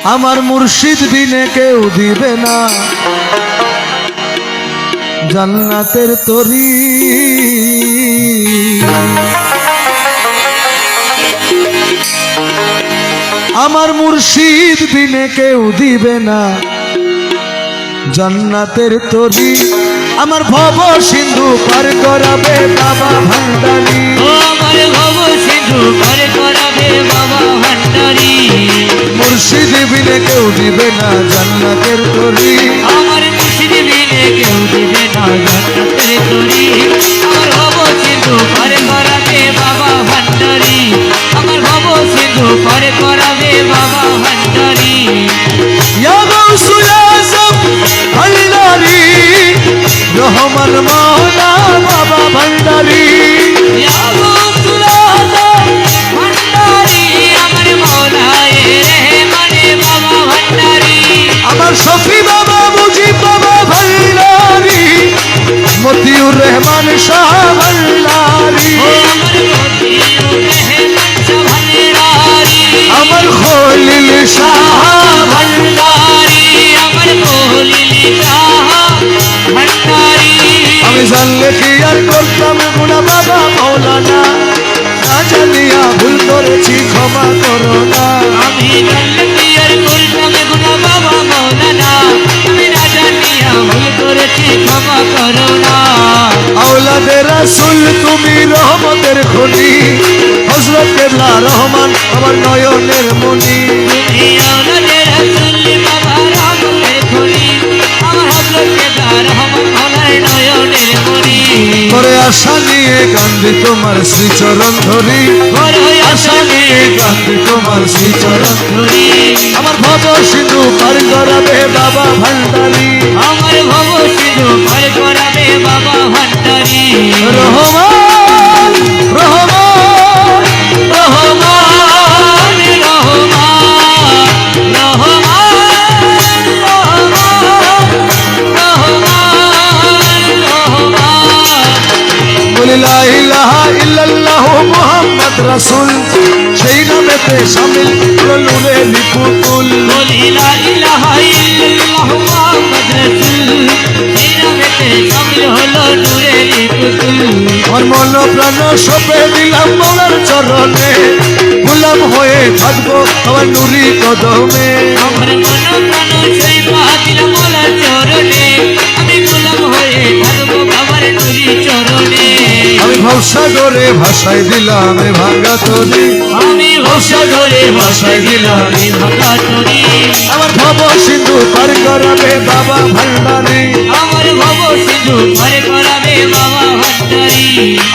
আমার মুর্শিদ বিনে কেউ দিবে না জান্নাতের তরি। আমার মুর্শিদ বিনে কেউ দিবে না জান্নাতের তরি। আমার ভব সিন্ধু পার করাবে বাবা ভান্ডারী। আমার ভব সিন্ধু পার করাবে বাবা ভান্ডারী। মুর্শিদ বিনে কেউ দিবে না জান্নাতের তরি। আমার মুর্শিদ বিনে কেউ দিবে না জান্নাতের তরি। আমার ভব সিন্ধু পার করাবে বাবা ভান্ডারী। আমার ভব সিন্ধু পার করাবে বাবা ভান্ডারী। ইয়া গাউসুল আজম ভান্ডারী রহমান মাওলা বাবা ভান্ডারী। ইয়া গাউসুল আজম ভান্ডারী আমার মওলায়ে রহমানে বাবা ভান্ডারী। আমার শফি বাবা মুজিব বাবা ভান্ডারী। মতিউর রহমান শাহ ভান্ডারী। আমার খলিল শাহ ভান্ডারী। আমার খলিল শাহ ভান্ডারী। আমি জানলে কি আর করতাম গুনাহ বাবা মাওলানা। না জানিয়া ভুল করেছি ক্ষমা করো না। আমি জানলে কি আর করতাম গুনাহ বাবা মাওলানা। আমি না জানিয়া ভুল করেছি ক্ষমা করো না। আওলাদে রাসূল তুমি রহমতের খনি। হযরত কেবলা রহমান আমার নয়নের মনি। তুমি আওলাদে রাসূল বাবা রহমতের খনি। আমার হযরত কেবলা রহমান আমার নয়নের মনি। করে আশা নিয়ে কান্দি তোমার শ্রীচরণ ধরি। বড় আশা নিয়ে কান্দি তোমার শ্রীচরণ ধরি। আমার ভব সিন্ধু পার করাবে বাবা ভান্ডারী। আমার ভব সিন্ধু পার করাবে বাবা ভান্ডারী। রহমান রহমান রহমান রহমান রহমান রহমান রহমান। বলি লা ইলাহা ইল্লাল্লাহু মুহাম্মদ রাসূল। সেই নামেতে শামিল হলো নূরে লিপুতুল। বলি লা ইলাহা ইল্লাল্লাহ মুহাম্মদ রাসূল। এই নামেতে শামিল হলো নূরে লিপুতুল। আমার মন প্রাণ সপে দিলাম মৌলার চরণে। গোলাম হয়ে থাকবো আমার নুরি কদমে। আমার মন প্রাণ সইবা দিলাম মওলার চরণে। আমি গোলাম হয়ে থাকবো বাবার নুরি চরণে। আমি ভবসাগরে ভাসাই দিলাম এ ভাঙা তরি। আমি ভবসাগরে ভাসাই দিলাম এই ভাঙা তরি। আমার ভব সিন্ধু পার করাবে বাবা ভান্ডারী। আমার ভব সিন্ধু পার করাবে বাবা ভান্ডারী।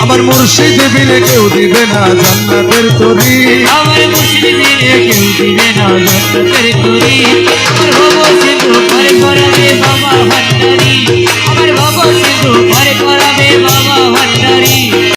আমার মুর্শিদ বিনে কেউ দিবে না জান্নাতের তরি। আমার মুর্শিদ বিনে কেউ দিবে না জান্নাতের তরি। আমার ভব সিন্ধু